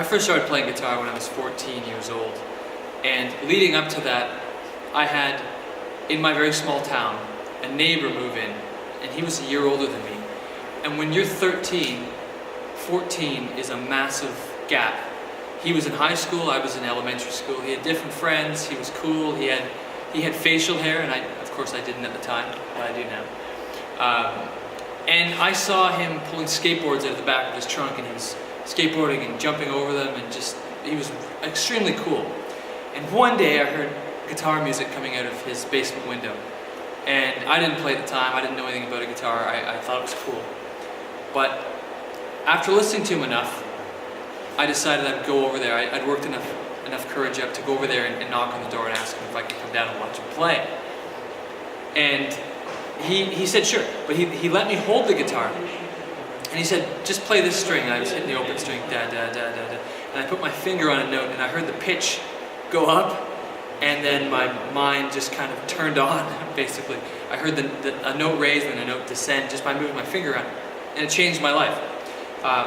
first started playing guitar when I was 14 years old, and leading up to that, I had, in my very small town, a neighbor move in, and he was a year older than me. And when you're 13, 14 is a massive gap. He was in high school, I was in elementary school. He had different friends, he was cool, he had facial hair, and of course I didn't at the time, but I do now. And I saw him pulling skateboards out of the back of his trunk, and he was skateboarding and jumping over them, and he was extremely cool. And one day I heard guitar music coming out of his basement window. And I didn't play at the time, I didn't know anything about a guitar, I thought it was cool. But after listening to him enough, I decided I'd go over there. I'd worked enough courage up to go over there and knock on the door and ask him if I could come down and watch him play. And he said sure, but he let me hold the guitar. And he said, just play this string. And I was hitting the open string, da da da da da. And I put my finger on a note, and I heard the pitch go up, and then my mind just kind of turned on, basically. I heard a note raise and a note descend just by moving my finger on it, and it changed my life.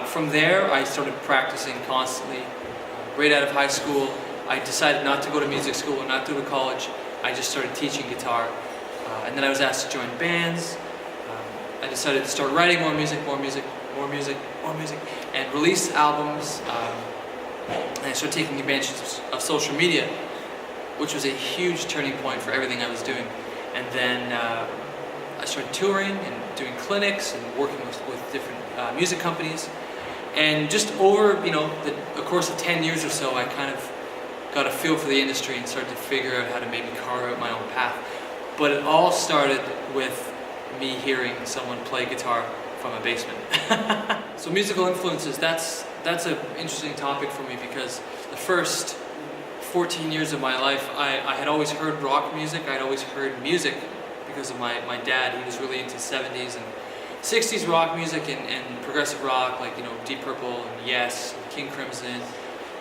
From there, I started practicing constantly. Right out of high school, I decided not to go to music school or not to go to college. I just started teaching guitar. And then I was asked to join bands. I decided to start writing more music, and release albums. And I started taking advantage of social media, which was a huge turning point for everything I was doing. And then I started touring and doing clinics and working with different music companies. And just over, the course of 10 years or so, I kind of got a feel for the industry and started to figure out how to maybe carve out my own path. But it all started with me hearing someone play guitar from a basement. So musical influences, that's an interesting topic for me, because the first 14 years of my life, I had always heard rock music. I'd always heard music because of my dad. He was really into 70s and 60s rock music and progressive rock, like Deep Purple and Yes, and King Crimson,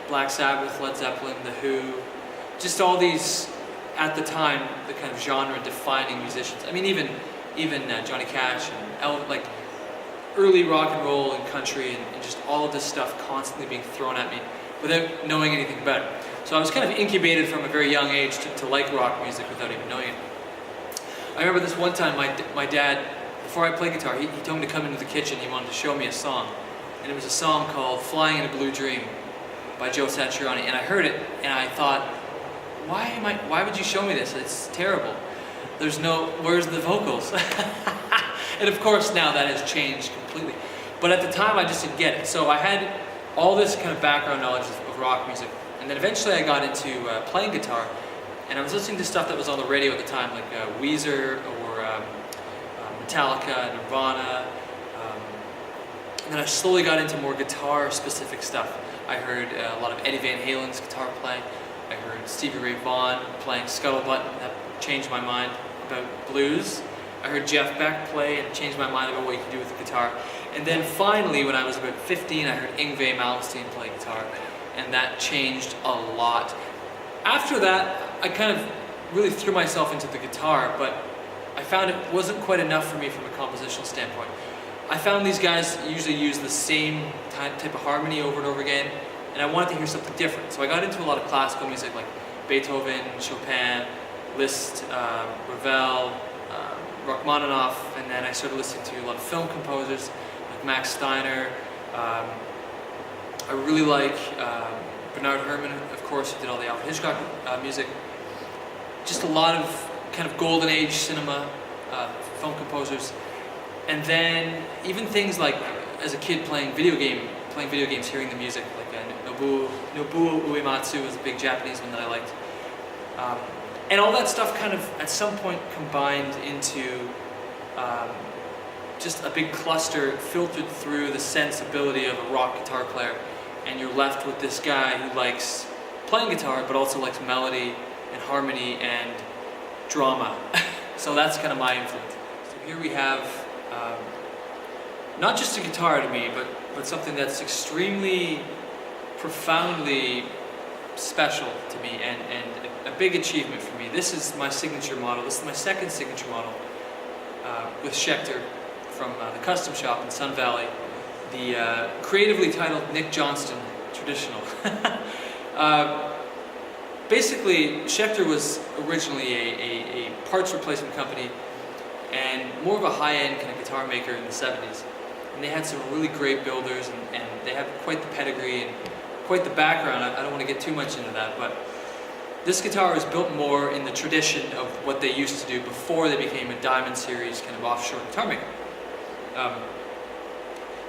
Black Sabbath, Led Zeppelin, The Who, just all these, at the time, the kind of genre-defining musicians. I mean, even Johnny Cash and like early rock and roll and country and just all of this stuff constantly being thrown at me without knowing anything about it. So I was kind of incubated from a very young age to like rock music without even knowing it. I remember this one time my dad, before I played guitar, he told me to come into the kitchen. He wanted to show me a song, and it was a song called "Flying in a Blue Dream" by Joe Satriani. And I heard it, and I thought, why would you show me this? It's terrible. Where's the vocals? And of course now that has changed completely. But at the time I just didn't get it. So I had all this kind of background knowledge of rock music. And then eventually I got into playing guitar, and I was listening to stuff that was on the radio at the time, like Weezer or Metallica, Nirvana. And then I slowly got into more guitar-specific stuff. I heard a lot of Eddie Van Halen's guitar playing. I heard Stevie Ray Vaughan playing Scuttlebutt. That changed my mind about blues. I heard Jeff Beck play, and it changed my mind about what you can do with the guitar. And then finally, when I was about 15, I heard Yngwie Malmsteen play guitar, and that changed a lot. After that, I kind of really threw myself into the guitar, but I found it wasn't quite enough for me from a compositional standpoint. I found these guys usually use the same type of harmony over and over again, and I wanted to hear something different. So I got into a lot of classical music like Beethoven, Chopin, Liszt, Ravel, Rachmaninoff, and then I started listening to a lot of film composers like Max Steiner. I really like Bernard Herrmann, of course, who did all the Alfred Hitchcock music. Just a lot of kind of golden age cinema, film composers. And then even things like, as a kid playing video games, hearing the music, like Nobuo Uematsu was a big Japanese one that I liked. And all that stuff kind of, at some point, combined into just a big cluster filtered through the sensibility of a rock guitar player. And you're left with this guy who likes playing guitar, but also likes melody and harmony and drama. So that's kind of my influence. So here we have not just a guitar to me, but something that's extremely, profoundly special to me and a big achievement for me. This is my signature model. This is my second signature model with Schecter from the Custom Shop in Sun Valley. The creatively titled Nick Johnston traditional. Basically, Schecter was originally a parts replacement company and more of a high-end kind of guitar maker in the 70s. And they had some really great builders, and they have quite the pedigree and quite the background. I don't want to get too much into that, but this guitar was built more in the tradition of what they used to do before they became a Diamond Series kind of offshore guitar maker.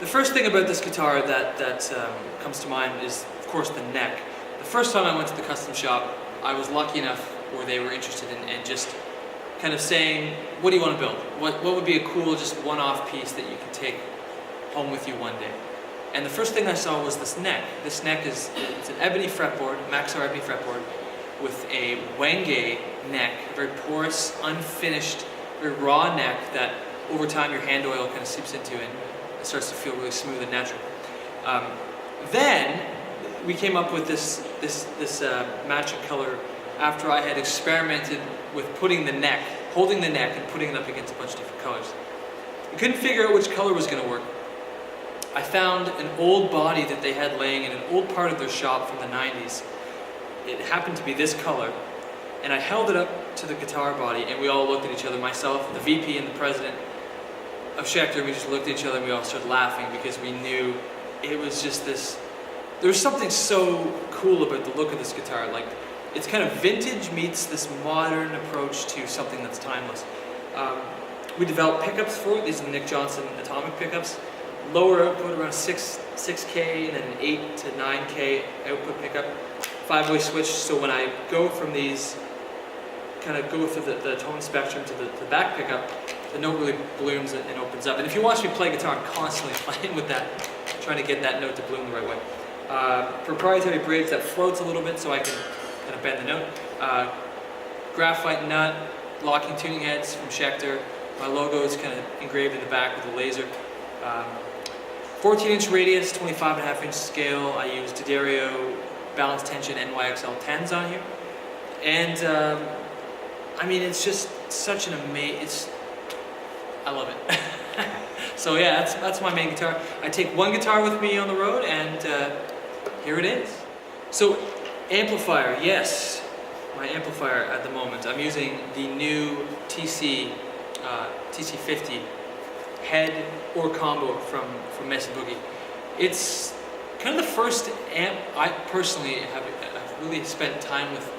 The first thing about this guitar that comes to mind is, of course, the neck. The first time I went to the custom shop, I was lucky enough where they were interested in just kind of saying, what do you want to build? What would be a cool, just one-off piece that you can take home with you one day? And the first thing I saw was this neck. This neck it's an ebony fretboard, Maxar ebony fretboard, with a Wenge neck, a very porous, unfinished, very raw neck that over time your hand oil kind of seeps into and it starts to feel really smooth and natural. Then we came up with this matching color after I had experimented with putting the neck, holding the neck and putting it up against a bunch of different colors. I couldn't figure out which color was going to work. I found an old body that they had laying in an old part of their shop from the 90s. It happened to be this color, and I held it up to the guitar body, and we all looked at each other, myself, the VP, and the president of Schecter. We just looked at each other and we all started laughing because we knew it was just this. There was something so cool about the look of this guitar. Like, it's kind of vintage meets this modern approach to something that's timeless. We developed pickups for it. These are the Nick Johnston atomic pickups. Lower output around 6K, and then an 8 to 9K output pickup. 5-way switch, so when I go from these, kind of go through the tone spectrum to the back pickup, the note really blooms and opens up. And if you watch me play guitar, I'm constantly playing with that, trying to get that note to bloom the right way. Proprietary bridge that floats a little bit so I can kind of bend the note. Graphite nut, locking tuning heads from Schecter. My logo is kind of engraved in the back with a laser. 14-inch radius, 25.5-inch scale. I use D'Addario Balance Tension NYXL 10s on here. And I mean, it's just such an amazing, I love it. So yeah, that's my main guitar. I take one guitar with me on the road, and here it is. So amplifier, yes, my amplifier at the moment. I'm using the new TC50 head or combo from Mesa Boogie. It's kind of the first amp I personally have really spent time with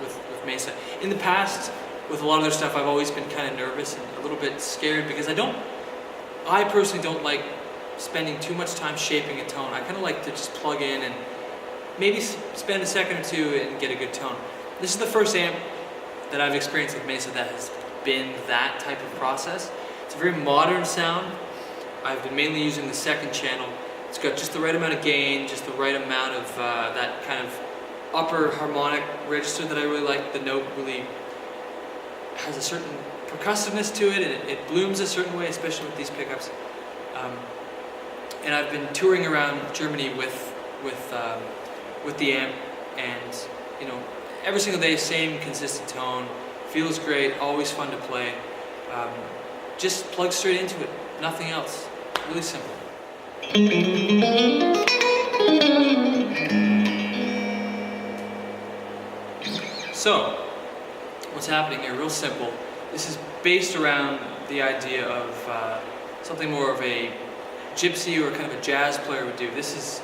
Mesa. In the past, with a lot of their stuff, I've always been kind of nervous and a little bit scared because I personally don't like spending too much time shaping a tone. I kind of like to just plug in and maybe spend a second or two and get a good tone. This is the first amp that I've experienced with Mesa that has been that type of process. It's a very modern sound. I've been mainly using the second channel. It's got just the right amount of gain, just the right amount of that kind of upper harmonic register that I really like. The note really has a certain percussiveness to it, and it blooms a certain way, especially with these pickups. And I've been touring around Germany with the amp, and you know, every single day, same consistent tone. Feels great, always fun to play. Just plug straight into it, nothing else. Really simple. So, what's happening here? Real simple. This is based around the idea of something more of a gypsy or kind of a jazz player would do. This is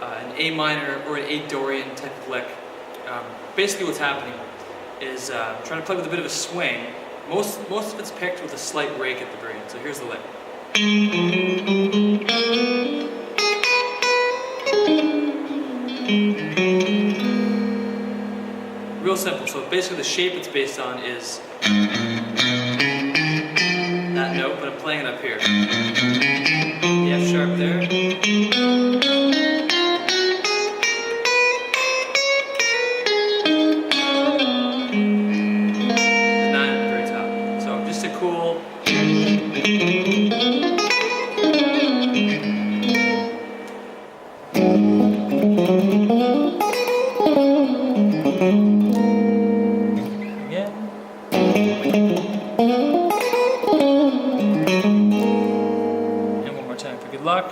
an A minor or an A Dorian type of lick. Basically what's happening is trying to play with a bit of a swing. Most of it's picked with a slight rake at the very end. So here's the lick. Real simple. So basically the shape it's based on is that note, but I'm playing it up here. The F sharp there. And one more time for good luck.